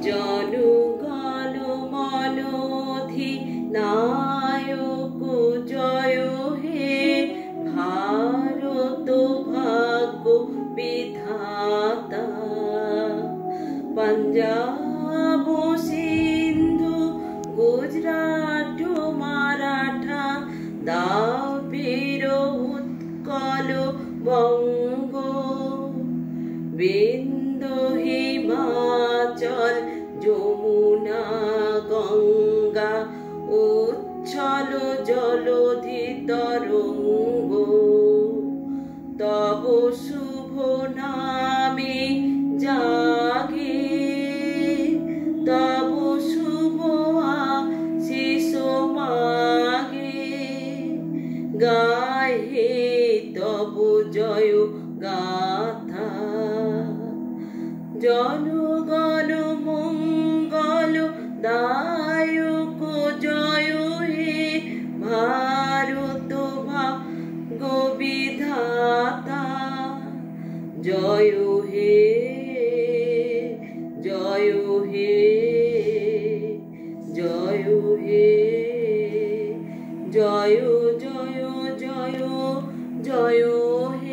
জনগণ মনধিনায়ক জয় হে ভারত ভাগ্য বিধাতা। पंजाब सिंधु गुजरात माराठा दापिर उत्कल बंग बिंदु हिमाचल যমুনা গঙ্গা উচ্ছল জলধি তরঙ্গ তব শুভ নামে জাগে তব শুভ আশিস মাগে গায় হে তব জয় গাথা। জনগণ মঙ্গল দায়ক জয় হে ভারত ভাগ্য বিধাতা। জয় হে জয় হে জয় হে জয় জয় জয় জয় হে।